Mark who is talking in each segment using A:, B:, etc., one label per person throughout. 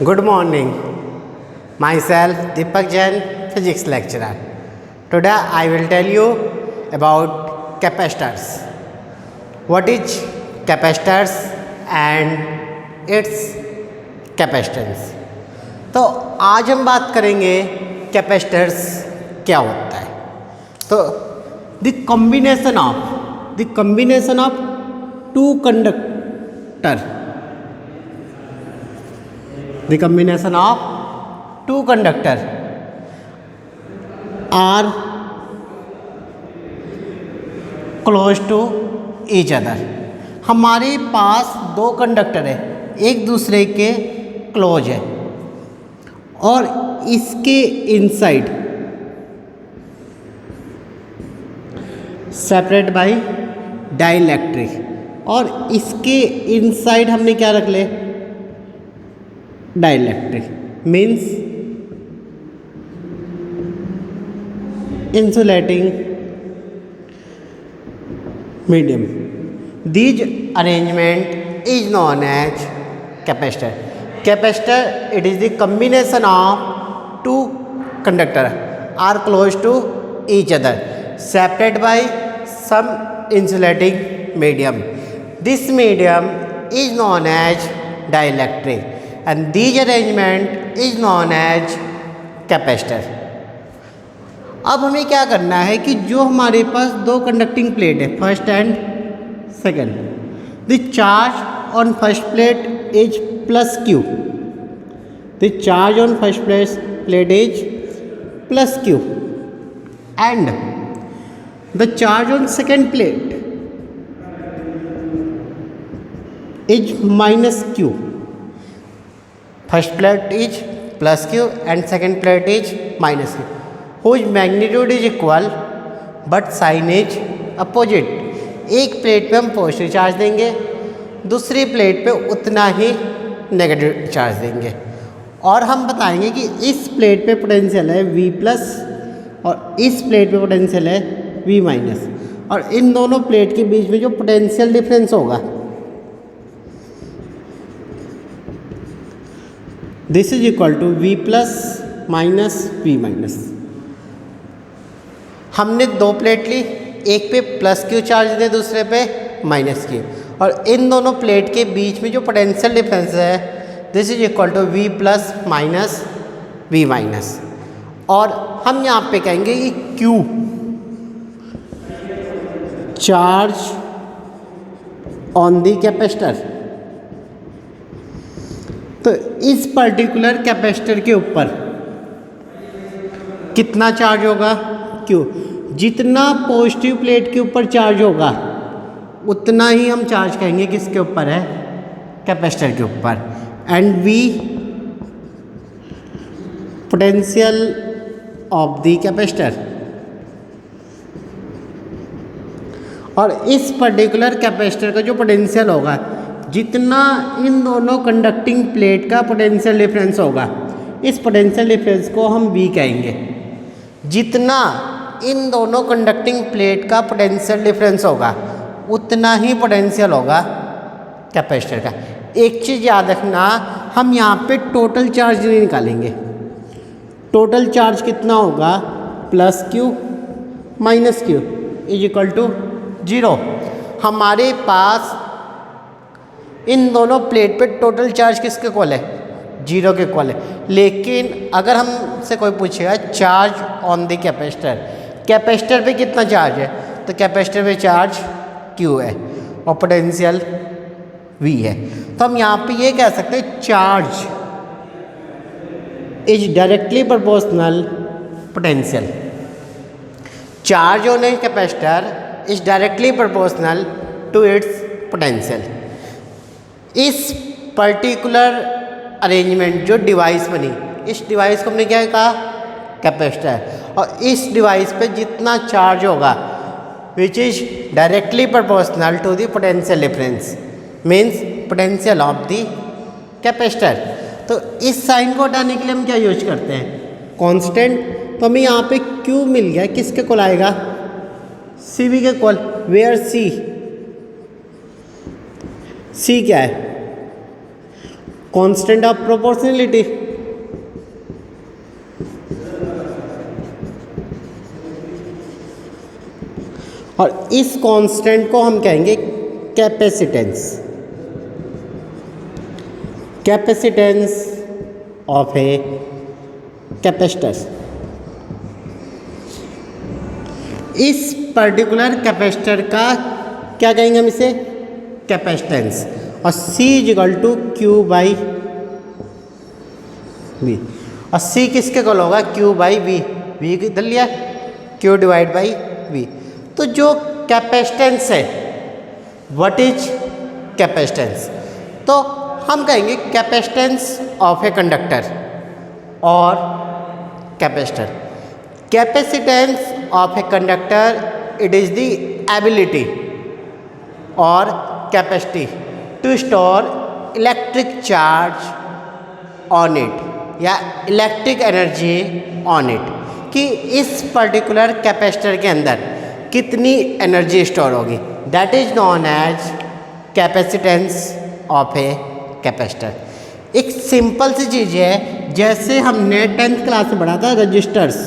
A: Good morning. Myself Deepak Jain, physics lecturer. Today I will tell you about capacitors. What is capacitors and its capacitance? तो आज हम बात करेंगे capacitors क्या होता है. तो the combination of two conductor, the combination of two conductor are close to each other. हमारे पास दो कंडक्टर है, एक दूसरे के क्लोज है और इसके इनसाइड सेपरेट बाय डाइलेक्ट्रिक, और इसके इनसाइड हमने क्या रख ले, dielectric. Means insulating medium. These arrangement is known as capacitor. Capacitor, it is the combination of two conductor are close to each other, separated by some insulating medium. This medium is known as dielectric, and these arrangement is known as capacitor. अब हमें क्या करना है कि जो हमारे पास दो conducting plate है, first and second, the charge on first plate is plus Q. The charge on first plate is plus Q and the charge on second plate is minus Q. First plate is plus Q and second plate is minus Q, whose magnitude is equal but sign is opposite. एक plate पे हम positive charge देंगे, दूसरी plate पे उतना ही negative charge देंगे, और हम बताएंगे कि इस प्लेट पे पोटेंशियल है V प्लस और इस प्लेट पे पोटेंशियल है V माइनस, और इन दोनों प्लेट के बीच में जो पोटेंशियल डिफरेंस होगा, this is equal to V plus minus V minus. हमने दो प्लेट ली, एक पे प्लस क्यू चार्ज दे, दूसरे पे माइनस क्यू, और इन दोनों प्लेट के बीच में जो पोटेंशियल डिफरेंस है, this is equal to V plus minus V minus. और हम यहाँ पे कहेंगे कि Q charge on the capacitor. तो इस पर्टिकुलर कैपेसिटर के ऊपर कितना चार्ज होगा, क्यों, जितना पॉजिटिव प्लेट के ऊपर चार्ज होगा उतना ही हम चार्ज कहेंगे किसके ऊपर है, कैपेसिटर के ऊपर. And V potential of the capacitor. और इस पर्टिकुलर कैपेसिटर का जो पोटेंशियल होगा, जितना इन दोनों कंडक्टिंग प्लेट का पोटेंशियल डिफरेंस होगा, इस पोटेंशियल डिफरेंस को हम V कहेंगे. जितना इन दोनों कंडक्टिंग प्लेट का पोटेंशियल डिफरेंस होगा उतना ही पोटेंशियल होगा कैपेसिटर का. एक चीज़ याद रखना, हम यहाँ पे टोटल चार्ज नहीं निकालेंगे. टोटल चार्ज कितना होगा, plus Q minus Q is equal to 0. हमारे पास इन दोनों प्लेट पे टोटल चार्ज किसके इक्वल है, 0 के इक्वल है. लेकिन अगर हमसे कोई पूछेगा charge on the capacitor, capacitor पे कितना चार्ज है, तो कैपेसिटर पे चार्ज Q है और पोटेंशियल V है. तो हम यहाँ पे ये कह सकते हैं charge is directly proportional potential. Charge on a capacitor is directly proportional to its potential. इस पर्टिकुलर अरेंजमेंट जो डिवाइस बनी, इस डिवाइस को हमने क्या कहा, कैपेसिटर. और इस डिवाइस पे जितना चार्ज होगा which is directly proportional to the potential difference, means potential of the capacitor. तो इस साइन को हटाने के लिए हम क्या यूज करते हैं, कांस्टेंट. तो हमें यहाँ पे Q मिल गया, किसके कोल आएगा, CV के कोल. वेयर C क्या है, कांस्टेंट ऑफ प्रोपोर्शनलिटी। और इस कांस्टेंट को हम कहेंगे capacitance, capacitance of a capacitor. इस पर्टिकुलर कैपेसिटर का क्या कहेंगे हम इसे, कैपेसिटेंस। और C equal to Q by V, और C किसके इक्वल होगा, Q बाई वी, वी किधर लिया, Q डिवाइड बाई वी। तो जो कैपेसिटेंस है, व्हाट इज कैपेसिटेंस, तो हम कहेंगे कैपेसिटेंस ऑफ ए कंडक्टर और capacitor. Capacitance of a conductor, it is the ability और capacity to store electric charge on it या इलेक्ट्रिक एनर्जी ऑन इट, कि इस पर्टिकुलर कैपेसिटर के अंदर कितनी एनर्जी स्टोर होगी, that is known as capacitance of a capacitor. एक simple सी चीज़ है, जैसे हमने 10th क्लास में पढ़ा था रजिस्टर्स,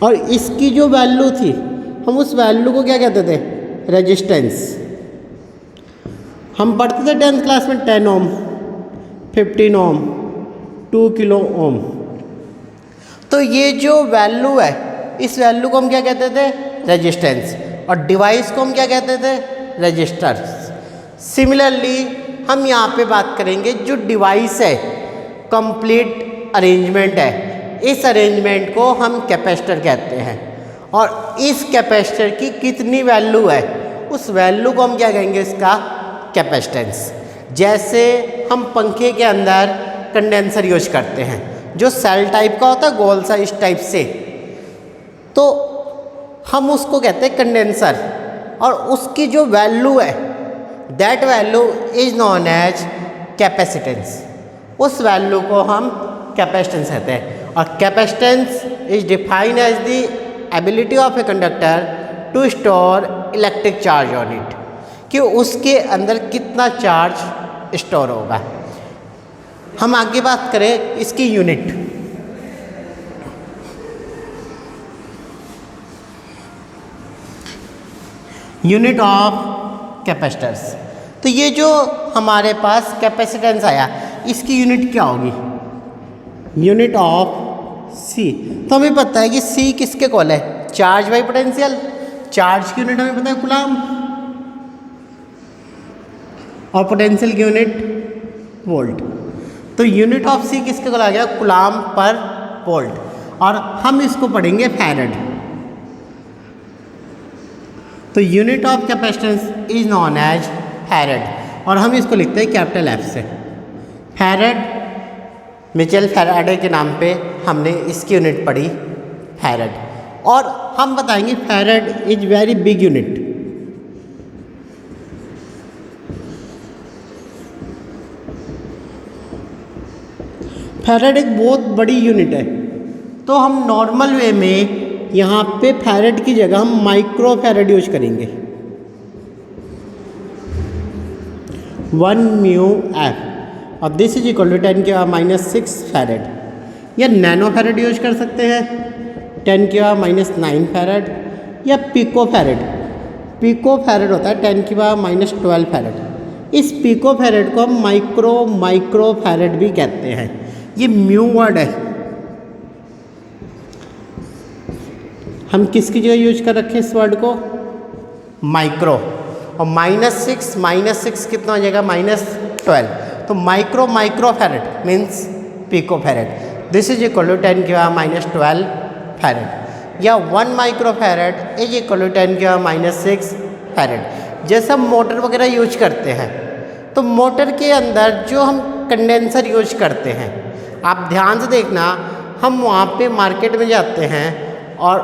A: और इसकी जो वैल्यू थी हम उस वैल्यू को क्या कहते थे, रेजिस्टेंस। हम पढ़ते थे 10th क्लास में 10 ओम, 15 ओम, 2 किलो ओम। तो ये जो वैल्यू है, इस वैल्यू को हम क्या कहते थे, रेजिस्टेंस, और डिवाइस को हम क्या कहते थे, रजिस्टर। सिमिलरली हम यहाँ पे बात करेंगे जो डिवाइस है, कंप्लीट अरेंजमेंट है, इस अरेंजमेंट को हम कैपेसिटर कहते हैं। और इस कैपेसिटर की कितनी वैल्यू है, उस वैल्यू को हम क्या कहेंगे, इसका कैपेसिटेंस। जैसे हम पंखे के अंदर कंडेंसर यूज करते हैं, जो सेल टाइप का होता है, गोल सा इस टाइप से, तो हम उसको कहते हैं कंडेंसर, और उसकी जो वैल्यू है, that value is known as capacitance. उस वैल्यू को हम कैपेसिटेंस कहते हैं। और capacitance is defined as the ability of a conductor to store electric charge on it, कि उसके अंदर कितना चार्ज स्टोर होगा। हम आगे बात करें इसकी यूनिट। यूनिट ऑफ कैपेसिटर्स, तो ये जो हमारे पास कैपेसिटेंस आया, इसकी यूनिट क्या होगी, यूनिट ऑफ C। तो हमें पता है कि C किसके इक्वल है, चार्ज बाई पोटेंशियल। चार्ज की यूनिट हमें पता है कूलम, और पोटेंशियल की यूनिट वोल्ट। तो यूनिट ऑफ C किसके इक्वल आ गया, कूलम पर वोल्ट। और हम इसको पढ़ेंगे फैरेड। तो unit of capacitance is known as farad, और हम इसको लिखते हैं कैपिटल F से। फैरेड, मिचेल फैराडे के नाम पे हमने इसकी यूनिट पढ़ी, फैरेड। और हम बताएंगे farad is very big unit. Farad एक बहुत बड़ी यूनिट है। तो हम नॉर्मल वे में यहाँ पे फैरेड की जगह हम माइक्रो फैरेड यूज करेंगे, 1 म्यू एफ, और this is equal to 10⁻⁻⁶ farad. या नैनो फैरेड यूज कर सकते हैं, 10⁻⁹ फैरेड, या पिको फैरेड। पिको फैरेड होता है 10⁻12 फैरेड। इस पिको फैरेड को हम माइक्रो फैरेड भी कहते हैं। ये म्यू वर्ड है, हम किसकी जगह यूज कर रखे इस वर्ड को, माइक्रो। और -6 कितना हो जाएगा, -12। तो micro farad means pico farad. This is equal to 10⁻12 farad. या 1 micro farad is equal to 10⁻6 farad. जैसे हम मोटर वगैरह यूज करते हैं, तो मोटर के अंदर जो हम कंडेंसर यूज करते हैं, आप ध्यान से देखना, हम वहाँ पे मार्केट में जाते हैं और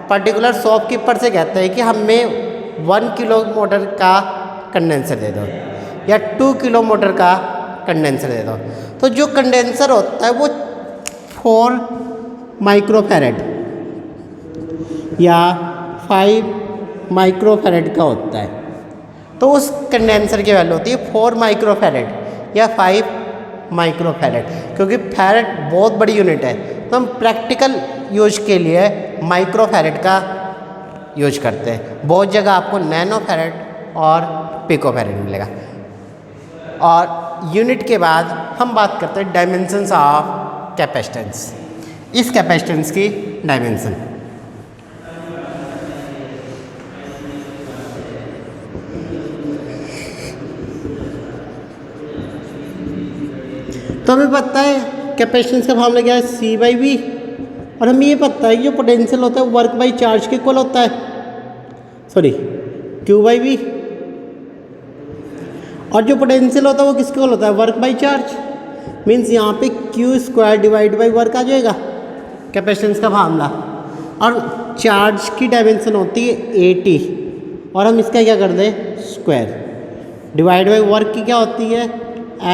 A: पर्टिकुलर शॉपकीपर से कहते हैं कि हमें 1 किलो मोटर का कंडेंसर दे दो या 2 किलो मोटर का कंडेंसर दे दो। तो जो कंडेंसर होता है वो 4 माइक्रो फैरेड या 5 माइक्रो फैरेड का होता है। तो उस कंडेंसर की वैल्यू होती है 4 माइक्रोफैरेड या 5 माइक्रोफैरेड, क्योंकि फैरेड बहुत बड़ी यूनिट है, तो हम प्रैक्टिकल यूज के लिए माइक्रोफैरेड का यूज करते हैं। बहुत जगह आपको नैनोफैरेड और पिकोफैरेड मिलेगा। और यूनिट के बाद हम बात करते हैं डायमेंशंस ऑफ कैपेसिटेंस। इस कैपेसिटेंस की डायमेंशन, तो हमें पता है कैपेसिटेंस का फॉर्मूला क्या है, C/V। और हमें ये पता है कि जो पोटेंशियल होता है वर्क बाई चार्ज के इक्वल होता है, सॉरी Q/V। और जो पोटेंशियल होता है वो किसके इक्वल होता है, वर्क बाई चार्ज। मीन्स यहाँ पे Q² डिवाइड बाई वर्क आ जाएगा कैपेसिटेंस का फार्मूला। और चार्ज की डायमेंशन होती है AT, और हम इसका क्या कर दें, स्क्वायर डिवाइड बाई वर्क की क्या होती है,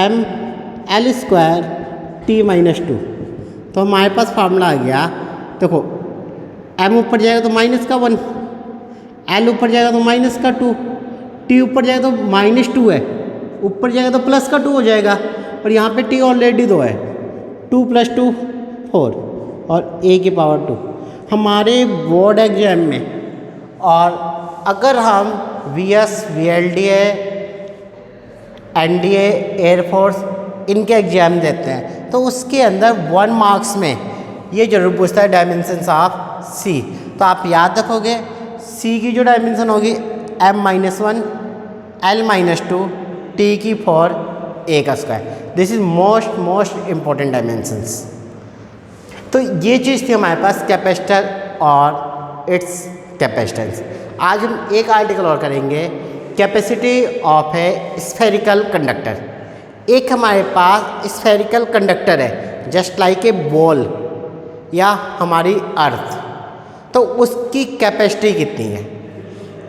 A: mL² T-2। तो हमारे पास फार्मूला आ गया, देखो m ऊपर जाएगा तो -1, L ऊपर जाएगा तो -2, T ऊपर जाएगा तो -2 है, ऊपर जाएगा तो +2 हो जाएगा, और यहाँ पे T ऑलरेडी 2 है, 2 + 2 4 और A की पावर 2 हमारे बोर्ड एग्जाम में। और अगर हम VS, VLDA, NDA, एयरफोर्स इनके एग्जाम देते हैं तो उसके अंदर 1 मार्क्स में ये जरूर पूछता है डायमेंशंस ऑफ C। तो आप याद रखोगे C की जो डायमेंशन होगी m-1, L-2, T की 4, A का square. This is most important dimensions. तो ये चीज़ थी हमारे पास कैपेसिटर और इट्स कैपेसिटेंस। आज हम एक आर्टिकल और करेंगे, capacity of a spherical conductor. एक हमारे पास स्फेरिकल कंडक्टर है जस्ट लाइक ए बॉल या हमारी अर्थ, तो उसकी कैपेसिटी कितनी है,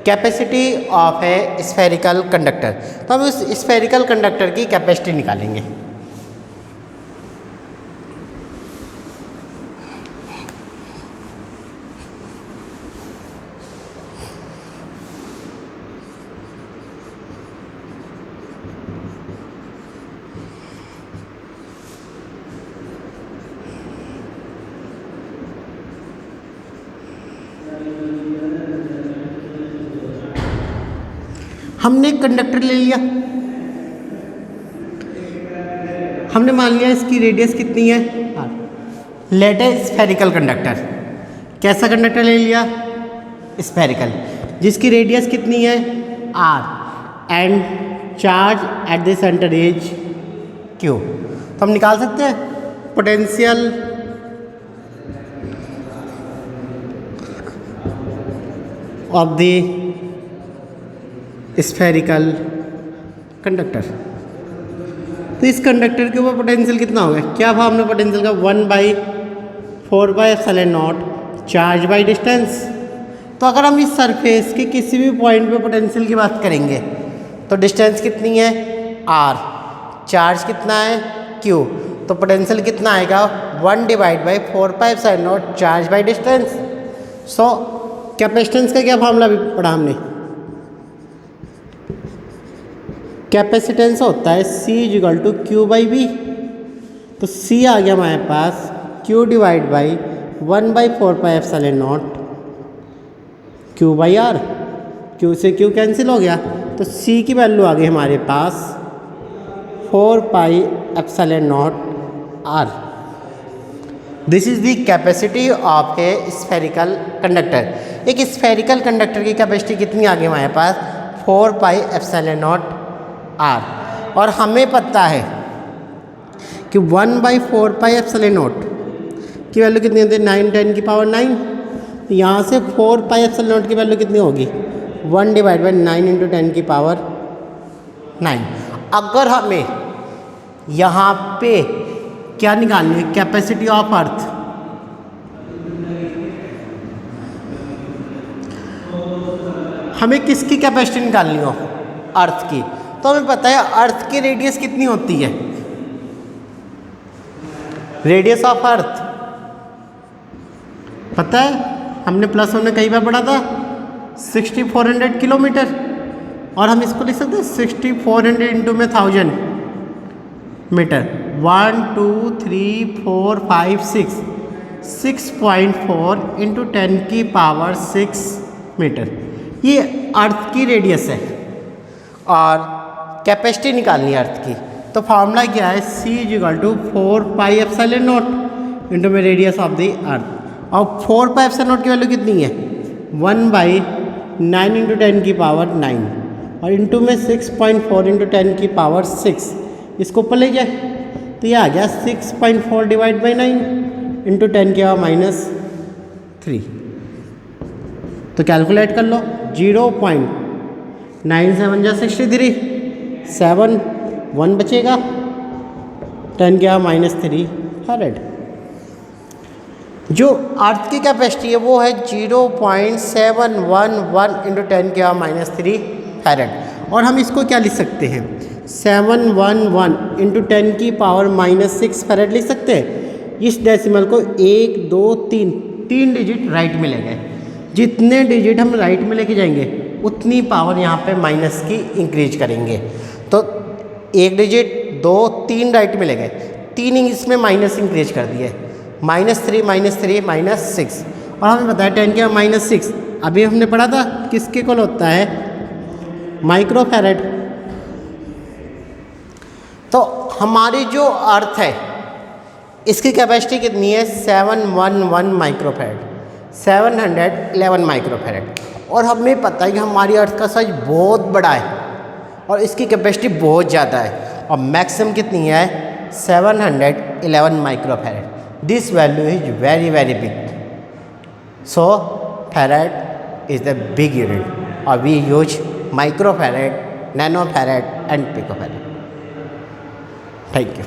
A: capacity of a spherical conductor. तो हम उस स्फेरिकल कंडक्टर की कैपेसिटी निकालेंगे। हमने कंडक्टर ले लिया, हमने मान लिया इसकी रेडियस कितनी है r। Let a spherical conductor, कैसा कंडक्टर ले लिया, स्फेरिकल, जिसकी रेडियस कितनी है r and charge at the centre is q। तो हम निकाल सकते हैं potential of the spherical conductor. तो इस कंडक्टर के ऊपर पोटेंशियल कितना होगा, क्या फॉर्मूला पोटेंशियल का, 1/4πε0 चार्ज बाई डिस्टेंस। तो अगर हम इस सरफेस के किसी भी पॉइंट पे पोटेंशियल की बात करेंगे तो डिस्टेंस कितनी है r, चार्ज कितना है q, तो पोटेंशियल कितना आएगा 1/4πε0 charge by distance. So capacitance का क्या फॉर्मूला भी पढ़ा हमने, कैपेसिटेंस होता है C = Q/V। तो C आ गया हमारे पास Q divide by 1/4πε0 Q/R। Q से Q कैंसिल हो गया, तो C की वैल्यू आ गई हमारे पास 4πε0 R। This is the capacity of a spherical conductor. एक स्फेरिकल कंडक्टर की कैपेसिटी कितनी आ गई हमारे पास, 4πε0 R। और हमें पता है कि 1/4πε0 की वैल्यू कितनी होती है, 9 10 की पावर 9। तो यहाँ से 4πε0 की वैल्यू कितनी होगी, 1/9 × 10 की पावर 9। अगर हमें यहाँ पे क्या निकालनी है, कैपेसिटी ऑफ अर्थ, हमें किसकी कैपेसिटी निकालनी हो, अर्थ की। तो हमें पता है अर्थ की रेडियस कितनी होती है, रेडियस ऑफ अर्थ पता है, हमने +1 में कई बार पढ़ा था 6400 किलोमीटर। और हम इसको लिख सकते हैं 6400 इंटू में 1000 मीटर। 1 2 3 4 5 6 6.4 इंटू 10 की पावर 6 मीटर। ये अर्थ की रेडियस है और कैपेसिटी निकालनी है अर्थ की। तो फार्मूला क्या है, C = 4πε0 इंटू में रेडियस ऑफ द अर्थ। और 4πε0 की वैल्यू कितनी है, 1/9 इंटू 10 की पावर 9 और इंटू में 6.4 इंटू 10 की पावर 6। इसको ऊपर ले जाए तो ये आ गया 6.4 डिवाइड बाई 9 इंटू 10 की पावर -3। तो कैलकुलेट कर लो, 0.97 जा 63, 7 1 बचेगा, 10 की पावर -3 फैरेड। जो अर्थ की कैपेसिटी है वो है 0.711 इंटू 10 की पावर -3 फैरेड। और हम इसको क्या लिख सकते हैं, 711 इंटू 10 की पावर -6 फैरेड लिख सकते हैं। इस डेसिमल को 1 2 3 डिजिट राइट में ले गए। जितने डिजिट हम राइट में लेके जाएंगे उतनी पावर यहाँ पे माइनस की इंक्रीज करेंगे। तो 1 डिजिट 2 3 राइट में ले गए, 3 इसमें माइनस इंक्रीज कर दिए, -3 -6। और हमें बताया 10 की पावर -6 अभी हमने पढ़ा था किसके इक्वल होता है, माइक्रो फैरेड। तो हमारी जो अर्थ है इसकी कैपेसिटी कितनी है, 711 माइक्रोफैरेड, 711 माइक्रोफैरेड। और हमें पता है कि हमारी अर्थ का साइज बहुत बड़ा है और इसकी कैपेसिटी बहुत ज़्यादा है और मैक्सिमम कितनी है, 711 microfarad. This value is very very big. So farad is the big unit और we use microfarad, nanofarad and picofarad. Thank you.